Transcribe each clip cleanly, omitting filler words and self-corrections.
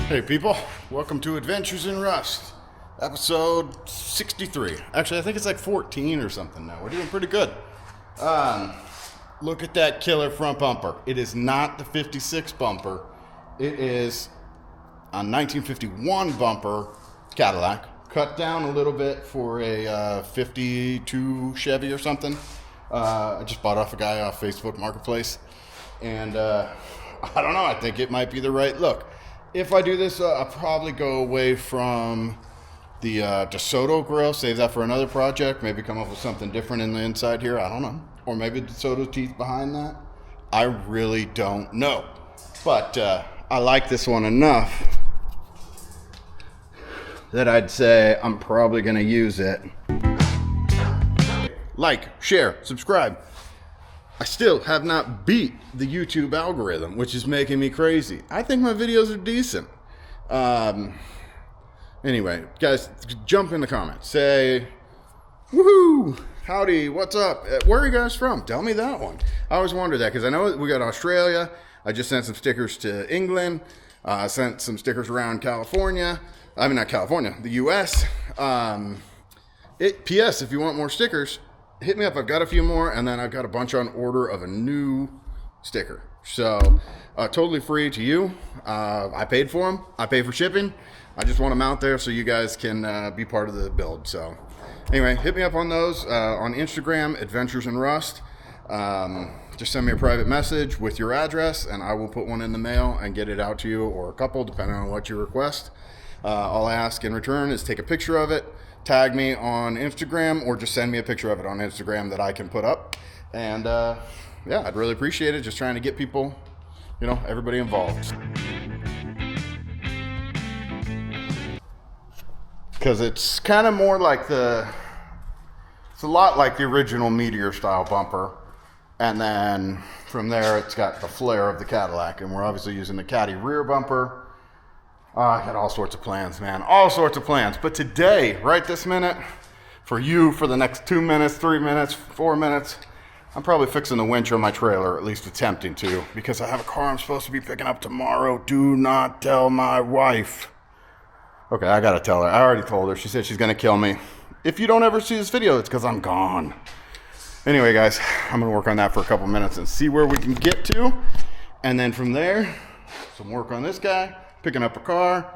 Hey people, welcome to Adventures in Rust, episode 63. Actually, I think it's like 14 or something now. We're doing pretty good. Look at that killer front bumper. It is not the 56 bumper. It is a 1951 bumper Cadillac, cut down a little bit for a 52 Chevy or something. I just bought off a guy off Facebook Marketplace, and I don't know, I think it might be the right look. If I do this, I'll probably go away from the DeSoto grill, save that for another project, maybe come up with something different in the inside here, I don't know. Or maybe DeSoto teeth behind that. I really don't know. But I like this one enough that I'd say I'm probably going to use it. Like, share, subscribe. I still have not beat the YouTube algorithm, which is making me crazy. I think my videos are decent. Anyway, guys, jump in the comments. Say, woohoo, howdy, what's up? Where are you guys from? Tell me that one. I always wonder that because I know we got Australia. I just sent some stickers to England. Sent some stickers around California. I mean, not California, the U.S. P.S. If you want more stickers, hit me up. I've got a few more, and then I've got a bunch on order of a new sticker. So, totally free to you. I paid for them. I pay for shipping. I just want them out there so you guys can be part of the build. So, anyway, hit me up on those on Instagram, Adventures in Rust. Just send me a private message with your address, and I will put one in the mail and get it out to you, or a couple, depending on what you request. All I ask in return is take a picture of it, tag me on Instagram, or just send me a picture of it on Instagram that I can put up. And yeah, I'd really appreciate it. Just trying to get people, everybody involved. Because it's kind of more like it's a lot like the original Meteor style bumper. And then from there, it's got the flair of the Cadillac. And we're obviously using the Caddy rear bumper. I got all sorts of plans, man. All sorts of plans. But today, right this minute, for you, for the next 2 minutes, 3 minutes, 4 minutes, I'm probably fixing the winch on my trailer, or at least attempting to, because I have a car I'm supposed to be picking up tomorrow. Do not tell my wife. Okay, I gotta tell her. I already told her. She said she's gonna kill me. If you don't ever see this video, it's because I'm gone. Anyway, guys, I'm gonna work on that for a couple minutes and see where we can get to. And then from there, some work on this guy. Picking up a car,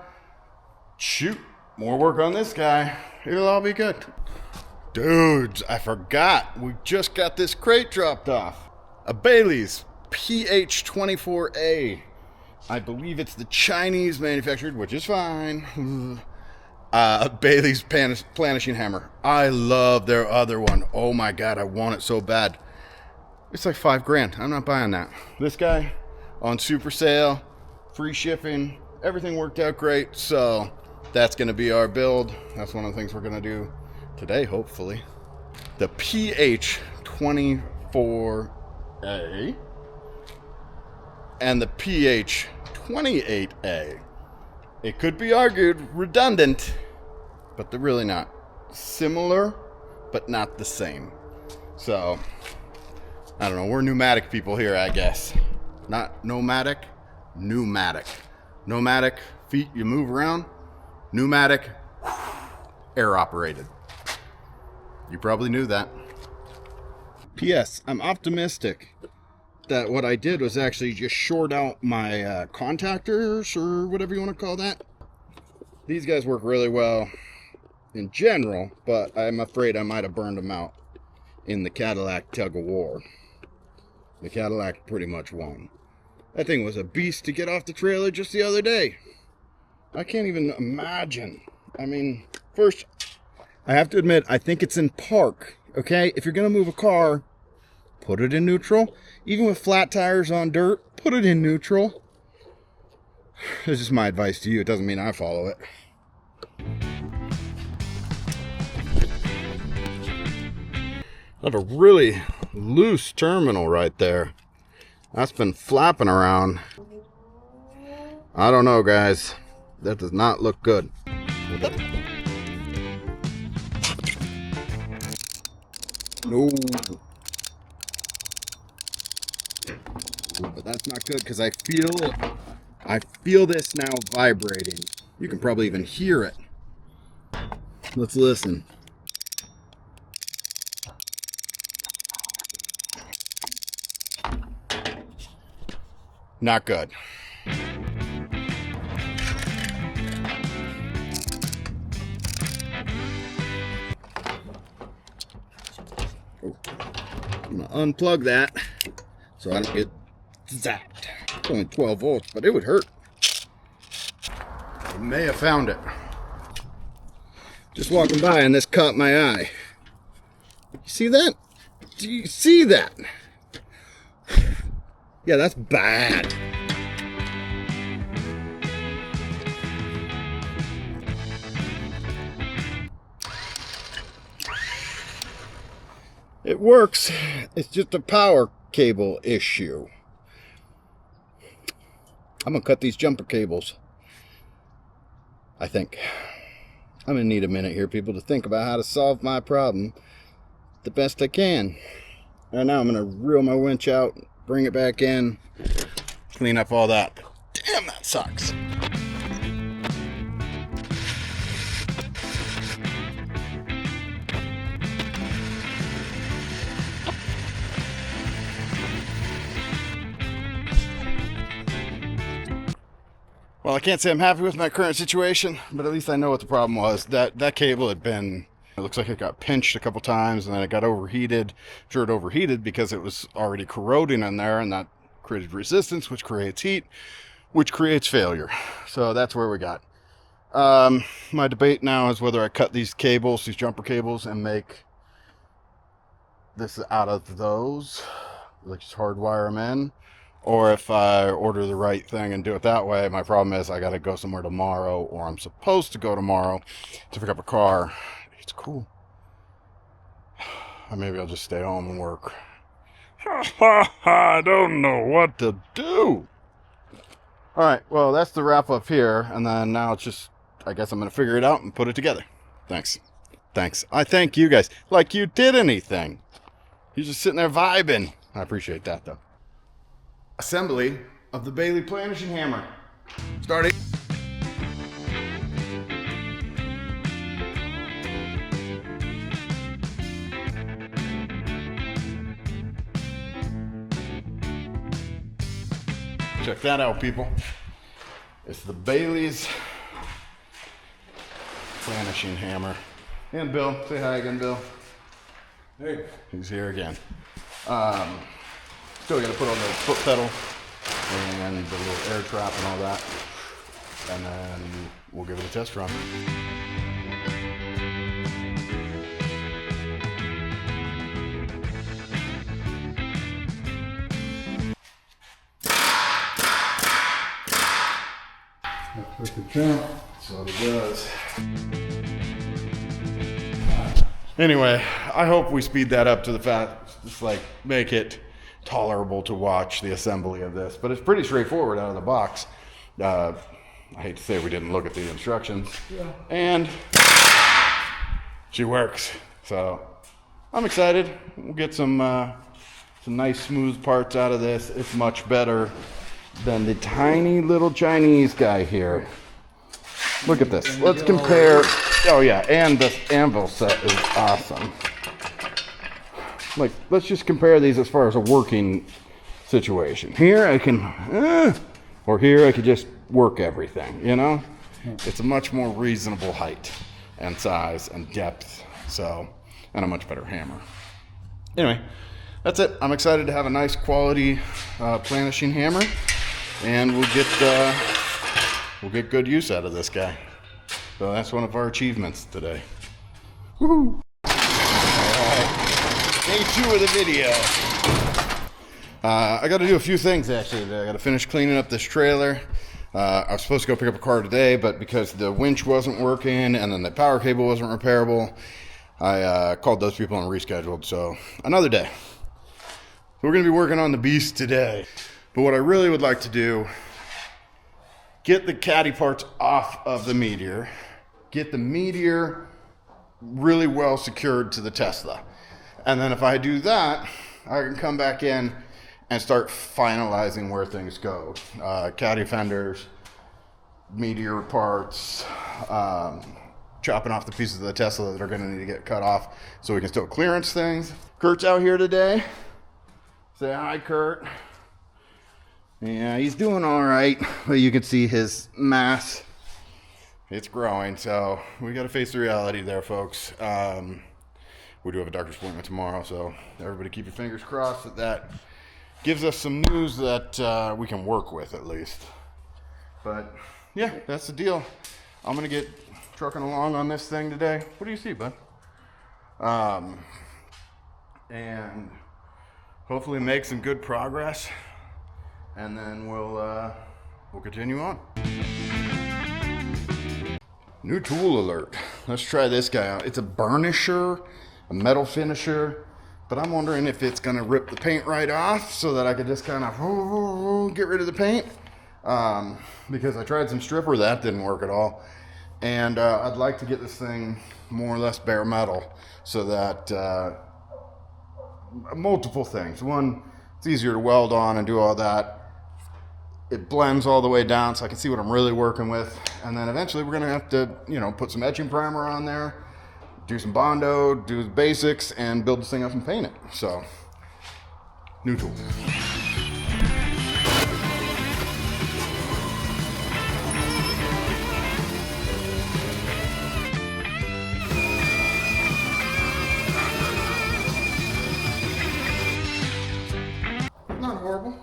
shoot, more work on this guy. It'll all be good. Dudes, I forgot. We just got this crate dropped off. A Bailey's PH24A. I believe it's the Chinese manufactured, which is fine. A Bailey's planishing hammer. I love their other one. Oh my God, I want it so bad. It's like $5,000. I'm not buying that. This guy on super sale, free shipping. Everything worked out great, so that's going to be our build. That's one of the things we're going to do today, hopefully. The PH24A and the PH28A. It could be argued redundant, but they're really not. Similar, but not the same. So, I don't know. We're pneumatic people here, I guess. Not nomadic, pneumatic. Nomadic, feet you move around. Pneumatic, air operated. You probably knew that. P.S. I'm optimistic that what I did was actually just short out my contactors, or whatever you want to call that. These guys work really well in general, but I'm afraid I might have burned them out in the Cadillac tug of war. The Cadillac pretty much won. That thing was a beast to get off the trailer just the other day. I can't even imagine. I mean, first, I have to admit, I think it's in park, okay? If you're going to move a car, put it in neutral. Even with flat tires on dirt, put it in neutral. This is my advice to you. It doesn't mean I follow it. I have a really loose terminal right there. That's been flapping around. I don't know, guys. That does not look good. No. But that's not good because I feel I feel this now vibrating. You can probably even hear it. Let's listen. Not good. I'm gonna unplug that so I don't get zapped. It's only 12 volts, but it would hurt. I may have found it. Just walking by and this caught my eye. You see that? Do you see that? Yeah, that's bad. It works. It's just a power cable issue. I'm gonna cut these jumper cables. I think. I'm gonna need a minute here, people, to think about how to solve my problem the best I can. Right now I'm gonna reel my winch out, bring it back in, clean up all that. Damn, that sucks. Well, I can't say I'm happy with my current situation, but at least I know what the problem was. That cable had been, it looks like it got pinched a couple times, and then it got overheated. Sure, it overheated because it was already corroding in there, and that created resistance, which creates heat, which creates failure. So that's where we got. My debate now is whether I cut these cables, these jumper cables, and make this out of those, like just hardwire them in, or if I order the right thing and do it that way. My problem is I gotta go somewhere tomorrow, or I'm supposed to go tomorrow to pick up a car. It's cool. Or maybe I'll just stay home and work. I don't know what to do. All right, well, that's the wrap up here, and then now it's just, I guess I'm gonna figure it out and put it together. Thanks. I thank you guys. Like you did anything. You're just sitting there vibing. I appreciate that, though. Assembly of the Bailey planishing hammer. Starting. Check that out, people. It's the Bailey's planishing hammer. And Bill, say hi again, Bill. Hey. He's here again. Still got to put on the foot pedal and the little air trap and all that, and then we'll give it a test run. That's like a jump. That's what it does. Anyway, I hope we speed that up to the fact, just like make it tolerable to watch the assembly of this, but it's pretty straightforward out of the box. I hate to say we didn't look at the instructions, and she works. So I'm excited. We'll get some nice smooth parts out of this. It's much better than the tiny little Chinese guy here. Look at this. Let's compare. Oh yeah, and this anvil set is awesome. Like, let's just compare these as far as a working situation. Here I can, or here I could just work everything, you know? It's a much more reasonable height and size and depth, so, and a much better hammer. Anyway, that's it. I'm excited to have a nice quality planishing hammer, and we'll get good use out of this guy. So that's one of our achievements today. Woohoo! Day 2 of the video. I got to do a few things, actually. I got to finish cleaning up this trailer. I was supposed to go pick up a car today, but because the winch wasn't working and then the power cable wasn't repairable, I called those people and rescheduled. So another day. We're going to be working on the beast today. But what I really would like to do, get the caddy parts off of the Meteor, get the Meteor really well secured to the Tesla. And then if I do that, I can come back in and start finalizing where things go. Caddy fenders, Meteor parts, chopping off the pieces of the Tesla that are going to need to get cut off so we can still clearance things. Kurt's out here today. Say hi, Kurt. Yeah, he's doing all right. But you can see his mass. It's growing, so we got to face the reality there, folks. We do have a doctor's appointment tomorrow, so everybody keep your fingers crossed that that gives us some news that we can work with at least. But yeah, that's the deal. I'm going to get trucking along on this thing today. What do you see, bud? And hopefully make some good progress, and then we'll continue on. New tool alert. Let's try this guy out. It's a burnisher, a metal finisher, but I'm wondering if it's gonna rip the paint right off so that I could just kind of get rid of the paint. Because I tried some stripper, that didn't work at all. And I'd like to get this thing more or less bare metal so that multiple things. One, it's easier to weld on and do all that. It blends all the way down so I can see what I'm really working with. And then eventually we're gonna have to, put some etching primer on there, do some Bondo, do the basics, and build this thing up and paint it. So, new tool. Not horrible.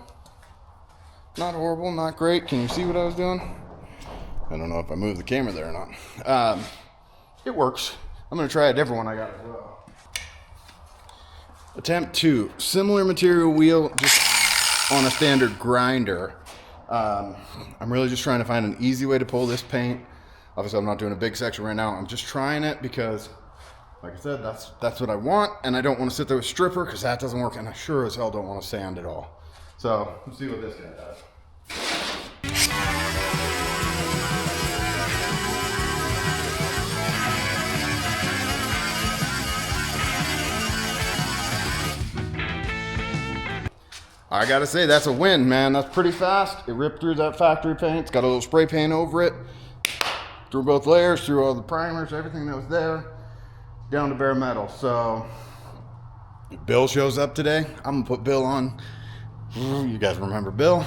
Not horrible, not great. Can you see what I was doing? I don't know if I moved the camera there or not. It works. I'm going to try a different one I got as well. Attempt 2. Similar material wheel, just on a standard grinder. I'm really just trying to find an easy way to pull this paint. Obviously, I'm not doing a big section right now. I'm just trying it because, like I said, that's what I want. And I don't want to sit there with stripper because that doesn't work. And I sure as hell don't want to sand at all. So, let's see what this guy does. I gotta say, that's a win, man. That's pretty fast. It ripped through that factory paint. It's got a little spray paint over it. Through both layers, through all the primers, everything that was there, down to bare metal. So, if Bill shows up today, I'm gonna put Bill on. You guys remember Bill?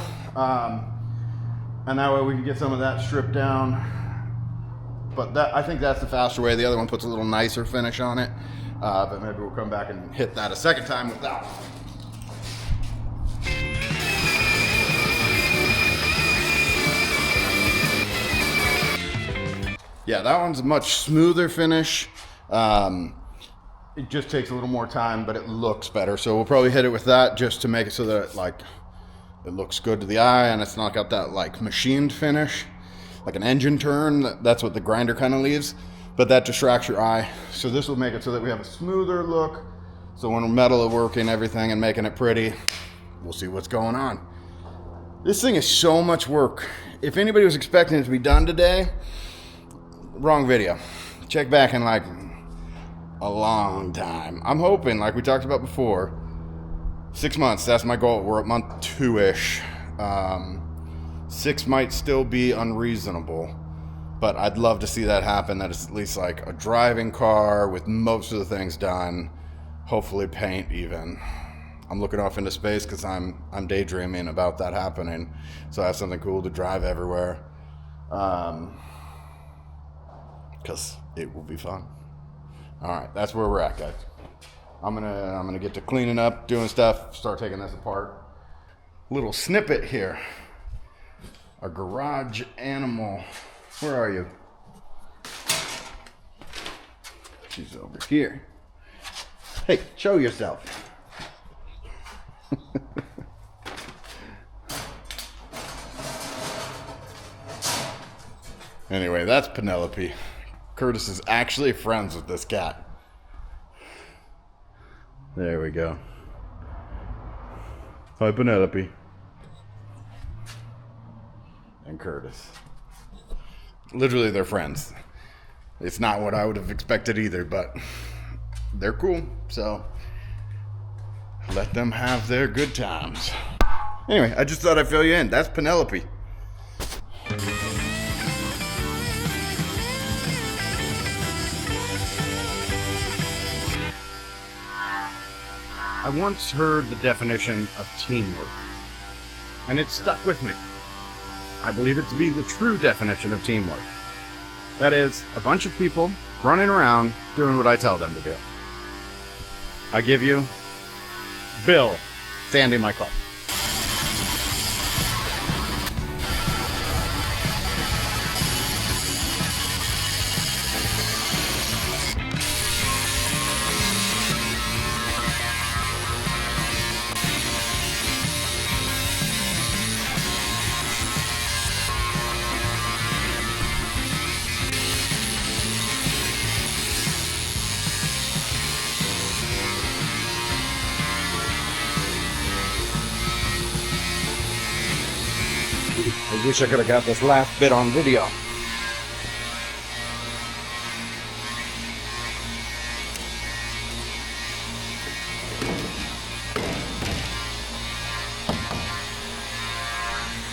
And that way we can get some of that stripped down. But I think that's the faster way. The other one puts a little nicer finish on it. But maybe we'll come back and hit that a second time with that one. Yeah, that one's a much smoother finish. It just takes a little more time, but it looks better. So we'll probably hit it with that just to make it so that it looks good to the eye and it's not got that machined finish, like an engine turn. That's what the grinder kind of leaves, but that distracts your eye. So this will make it so that we have a smoother look. So when we're metal working everything and making it pretty, we'll see what's going on. This thing is so much work. If anybody was expecting it to be done today, wrong video. Check back in a long time. I'm hoping, like we talked about before, 6 months. That's my goal. We're at month 2-ish. 6 might still be unreasonable, but I'd love to see that happen. That it's at least like a driving car with most of the things done. Hopefully paint even. I'm looking off into space because I'm daydreaming about that happening. So I have something cool to drive everywhere. Because it will be fun. All right, that's where we're at, guys. I'm gonna get to cleaning up, doing stuff, start taking this apart. Little snippet here. A garage animal. Where are you? She's over here. Hey, show yourself. Anyway, that's Penelope. Curtis is actually friends with this cat. There we go. Hi, Penelope. And Curtis. Literally, they're friends. It's not what I would have expected either, but they're cool. So let them have their good times. Anyway, I just thought I'd fill you in. That's Penelope. I once heard the definition of teamwork, and it stuck with me. I believe it to be the true definition of teamwork. That is, a bunch of people running around doing what I tell them to do. I give you Bill sanding my car. I wish I could have got this last bit on video.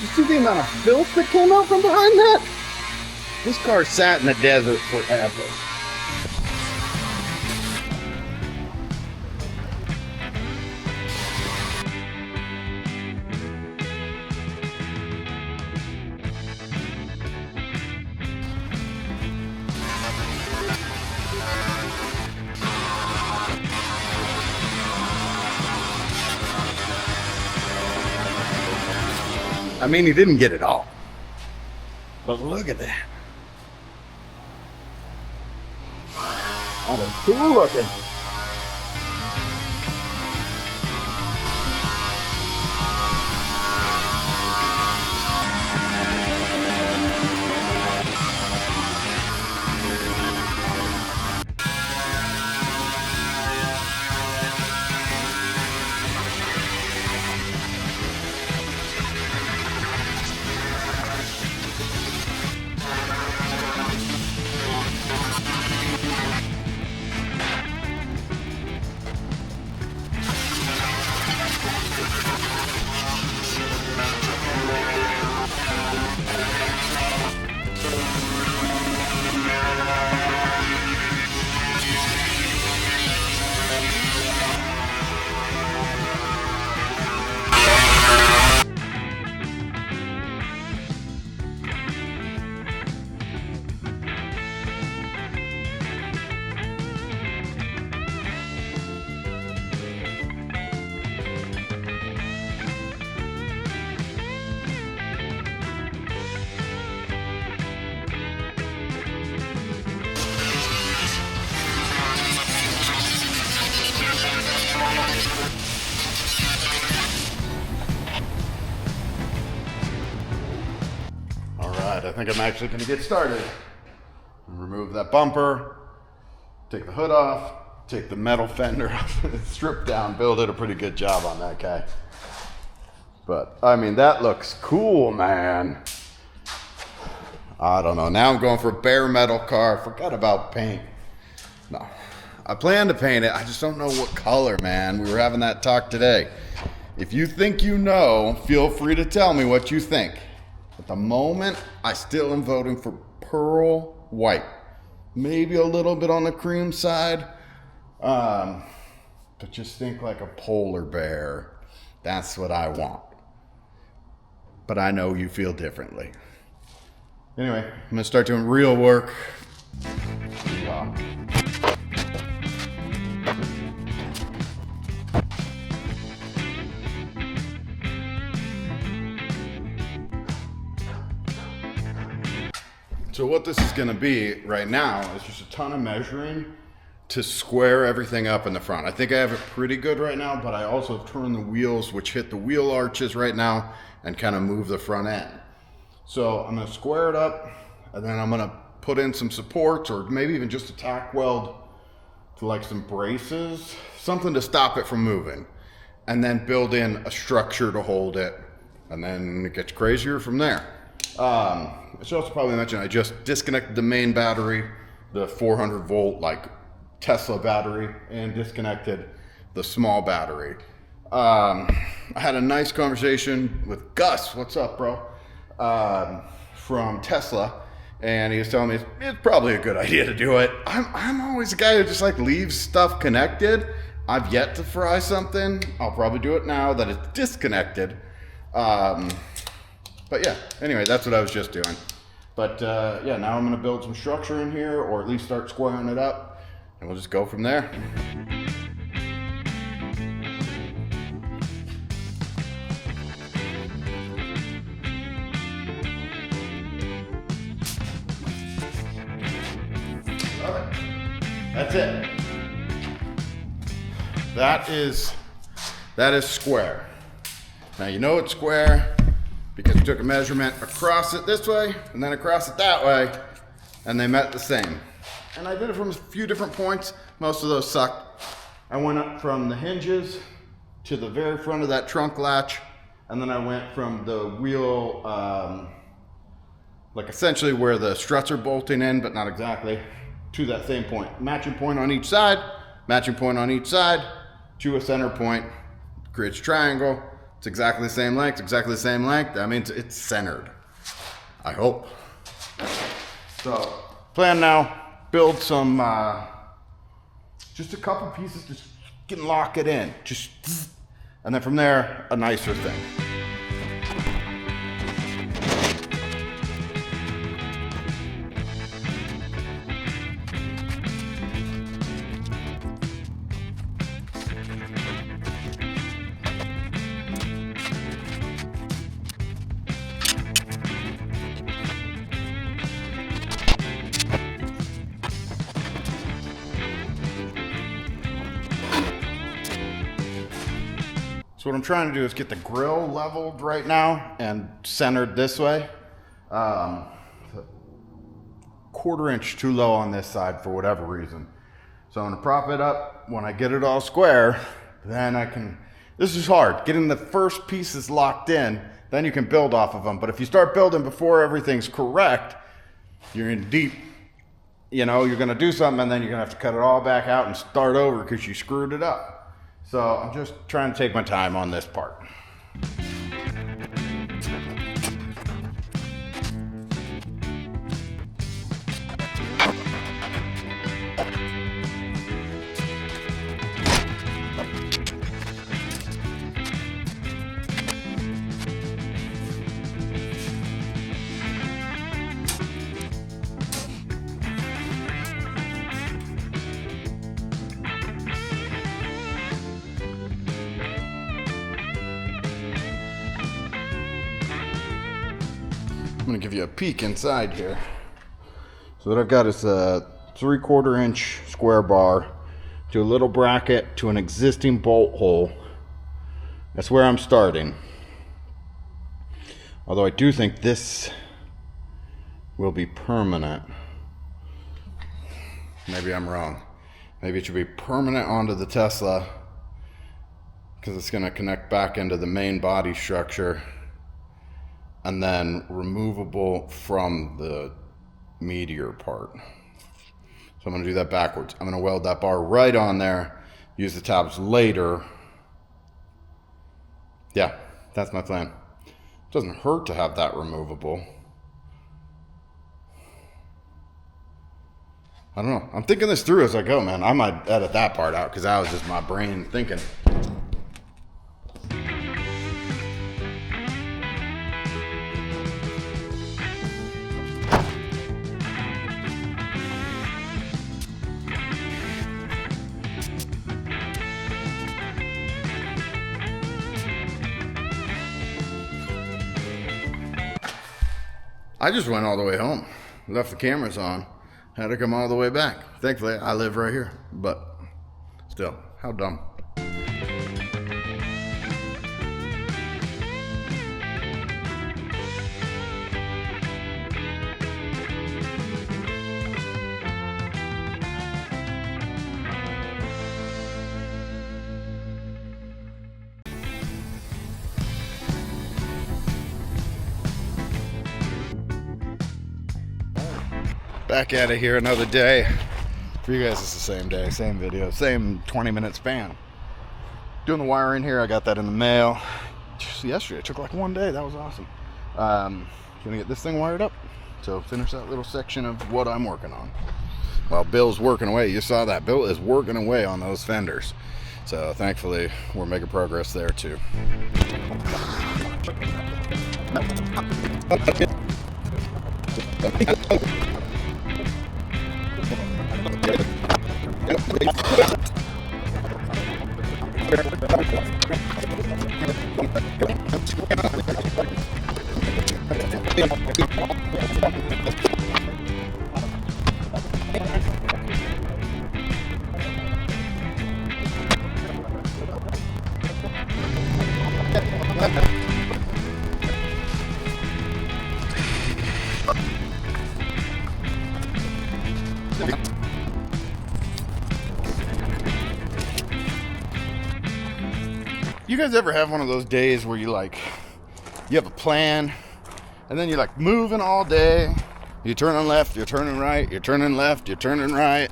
You see the amount of filth that came out from behind that? This car sat in the desert forever. I mean, he didn't get it all. But look at that. That is cool looking. I think I'm actually going to get started. Remove that bumper, take the hood off, take the metal fender off, strip down, Bill did a pretty good job on that guy. But, I mean, that looks cool, man. I don't know. Now I'm going for a bare metal car. Forgot about paint. No. I plan to paint it. I just don't know what color, man. We were having that talk today. If you think you know, feel free to tell me what you think. At the moment, I still am voting for pearl white. Maybe a little bit on the cream side. But just think like a polar bear. That's what I want. But I know you feel differently. Anyway, I'm gonna start doing real work. Wow. So what this is gonna be right now is just a ton of measuring to square everything up in the front. I think I have it pretty good right now, but I also have turned the wheels, which hit the wheel arches right now, and kind of move the front end. So I'm gonna square it up, and then I'm gonna put in some supports, or maybe even just a tack weld to like some braces, something to stop it from moving, and then build in a structure to hold it, and then it gets crazier from there. I should also probably mention I just disconnected the main battery, the 400 volt like Tesla battery, and disconnected the small battery. I had a nice conversation with Gus. What's up, bro? From Tesla, and he was telling me it's probably a good idea to do it. I'm always a guy who just like leaves stuff connected. I've yet to fry something. I'll probably do it now that it's disconnected. But yeah, anyway, that's what I was just doing. But yeah, now I'm gonna build some structure in here, or at least start squaring it up, and we'll just go from there. That's it. That is square. Now you know it's square because you took a measurement across it this way and then across it that way, and they met the same. And I did it from a few different points. Most of those sucked. I went up from the hinges to the very front of that trunk latch, and then I went from the wheel, like essentially where the struts are bolting in, but not exactly, to that same point. Matching point on each side, matching point on each side, to a center point, creates a triangle. It's exactly the same length, exactly the same length. That means it's centered, I hope. So, plan now, build some, just a couple pieces, just can lock it in. And then from there, a nicer thing. So what I'm trying to do is get the grill leveled right now and centered this way. 1/4 inch too low on this side for whatever reason. So I'm gonna prop it up. When I get it all square, then I can, this is hard, getting the first pieces locked in, then you can build off of them. But if you start building before everything's correct, you're in deep, you know, you're gonna do something and then you're gonna have to cut it all back out and start over because you screwed it up. So I'm just trying to take my time on this part. I'm gonna give you a peek inside here. So what I've got is a 3/4 inch square bar to a little bracket to an existing bolt hole. That's where I'm starting. Although I do think this will be permanent. Maybe I'm wrong. Maybe it should be permanent onto the Tesla because it's gonna connect back into the main body structure, and then removable from the Meteor part. So I'm gonna do that backwards. I'm gonna weld that bar right on there, use the tabs later. Yeah, that's my plan. It doesn't hurt to have that removable. I don't know. I'm thinking this through as I go, man. I might edit that part out because that was just my brain thinking. I just went all the way home, left the cameras on, had to come all the way back. Thankfully, I live right here, but still, how dumb. Back at it here another day. For you guys, it's the same day, same video, same 20-minute span. doing the wiring here. I got that in the mail just yesterday. It took like 1 day. That was awesome. Gonna get this thing wired up. So finish that little section of what I'm working on. While Bill's working away, you saw that. Bill is working away on those fenders. So thankfully, we're making progress there too. You guys ever have one of those days where you have a plan and then you're like moving all day, you turn on left, you're turning right, you're turning left, you're turning right,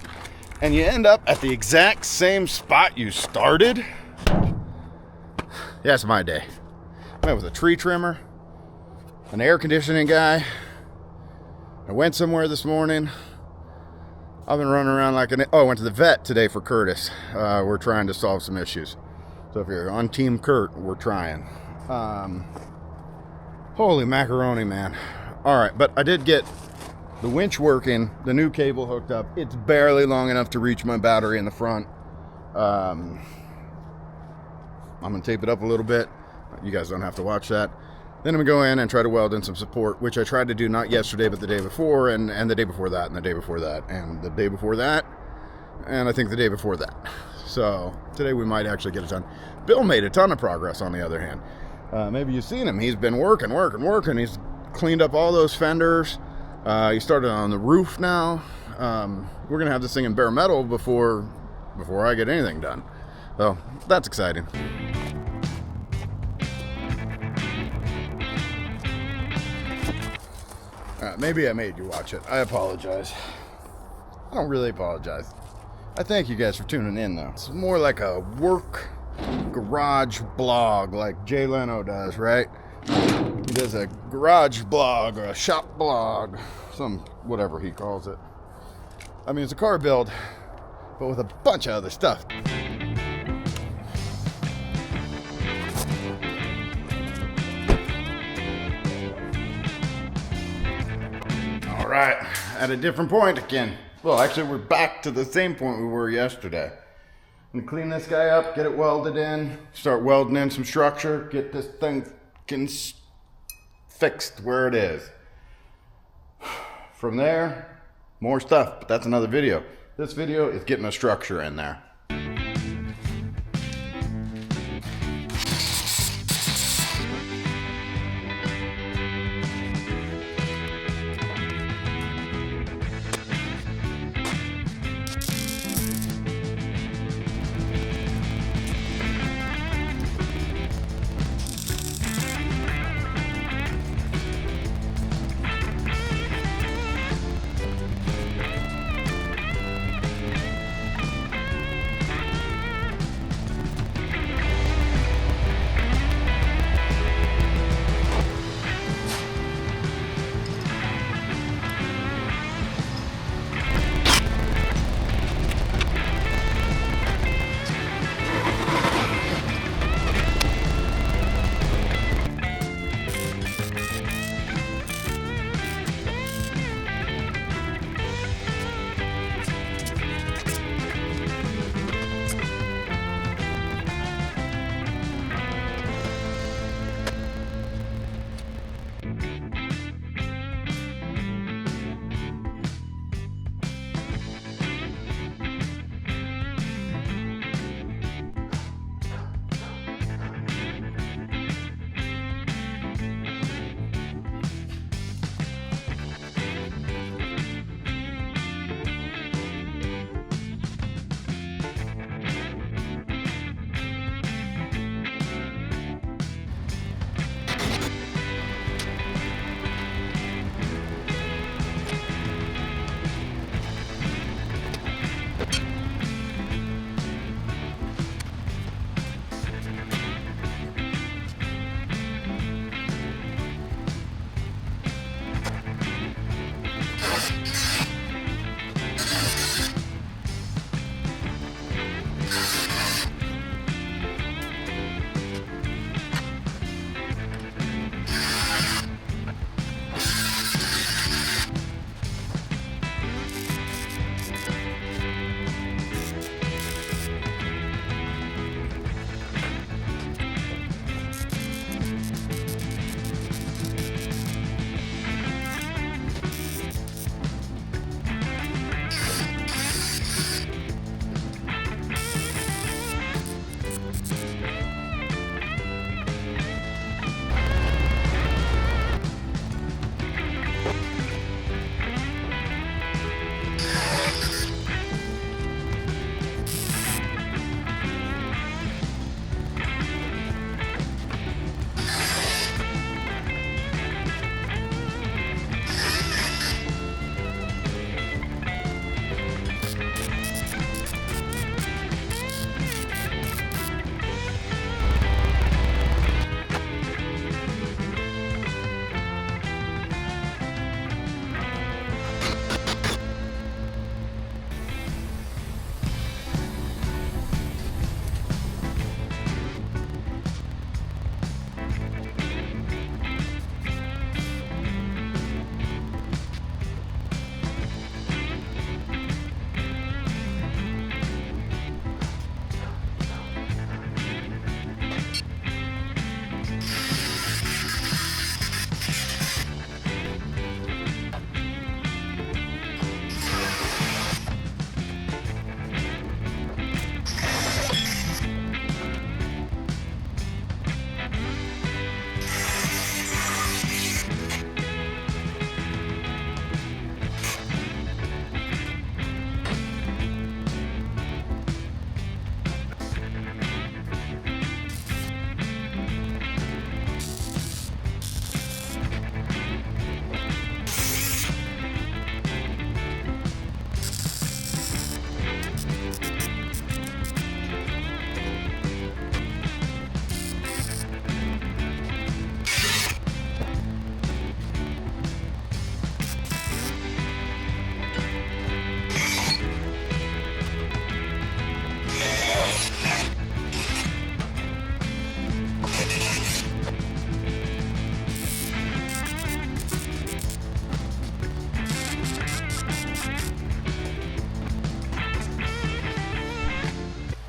and you end up at the exact same spot you started? Yeah, it's my day. I met with a tree trimmer, an air conditioning guy. I went somewhere this morning. I've been running around like I went to the vet today for Curtis. We're trying to solve some issues. So if you're on Team Kurt, we're trying. Holy macaroni, man. All right, but I did get the winch working, the new cable hooked up. It's barely long enough to reach my battery in the front. I'm gonna tape it up a little bit. You guys don't have to watch that. Then I'm gonna go in and try to weld in some support, which I tried to do not yesterday, but the day before, and the day before that, and the day before that, and the day before that, and I think the day before that. So today we might actually get it done. Bill made a ton of progress on the other hand. Maybe you've seen him. He's been working. He's cleaned up all those fenders. He started on the roof now. We're gonna have this thing in bare metal before I get anything done. So that's exciting. Maybe I made you watch it. I apologize. I don't really apologize. I thank you guys for tuning in, though. It's more like a work garage blog like Jay Leno does, right? He does a garage blog or a shop blog, whatever he calls it. I mean, it's a car build, but with a bunch of other stuff. All right, at a different point again. Well, actually, we're back to the same point we were yesterday. I'm gonna clean this guy up, get it welded in, start welding in some structure, get this thing fixed where it is. From there, more stuff, but that's another video. This video is getting a structure in there.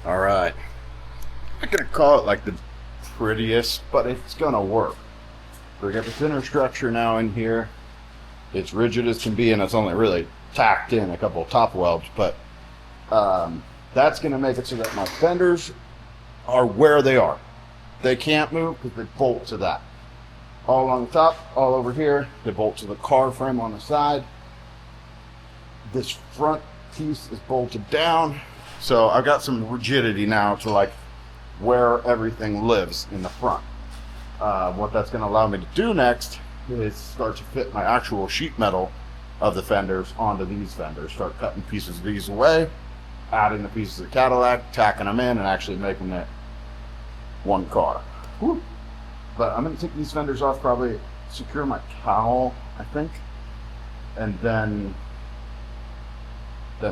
All right. I'm not gonna call it like the prettiest, but it's gonna work. We got the thinner structure now in here. It's rigid as can be, and it's only really tacked in a couple of top welds, but that's gonna make it so that my fenders are where they are. They can't move because they bolt to that. All along the top, all over here, they bolt to the car frame on the side. This front piece is bolted down, so I've got some rigidity now to like where everything lives in the front. What that's going to allow me to do next is start to fit my actual sheet metal of the fenders onto these fenders. Start cutting pieces of these away, adding the pieces of Cadillac, tacking them in, and actually making it one car. Whew. But I'm going to take these fenders off, probably secure my cowl, I think, and then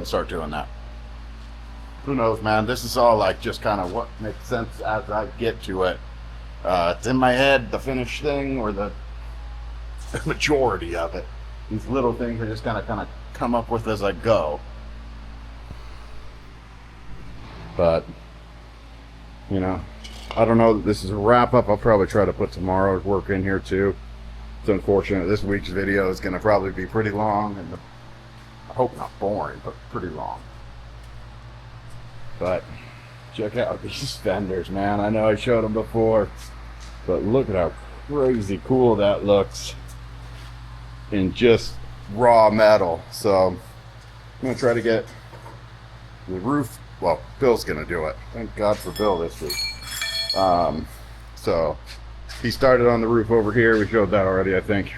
start doing that. Who knows, man? This is all like just kind of what makes sense as I get to it. It's in my head, the finished thing, or the majority of it. These little things I just kind of come up with as I go. But, you know, I don't know that this is a wrap up. I'll probably try to put tomorrow's work in here too. It's unfortunate this week's video is going to probably be pretty long, and I hope not boring, but pretty long. But check out these fenders, man. I know I showed them before, but look at how crazy cool that looks in just raw metal. So I'm gonna try to get the roof. Well, Bill's gonna do it. Thank God for Bill this week. So he started on the roof over here. We showed that already, I think.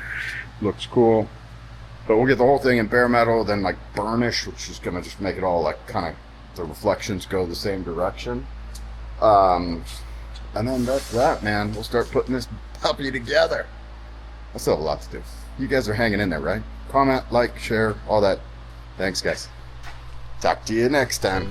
Looks cool. But we'll get the whole thing in bare metal, then like burnish, which is gonna just make it all like kind of the reflections go the same direction. And then that's that, man. We'll start putting this puppy together. I still have a lot to do. You guys are hanging in there, right? Comment, like, share, all that. Thanks, guys. Talk to you next time.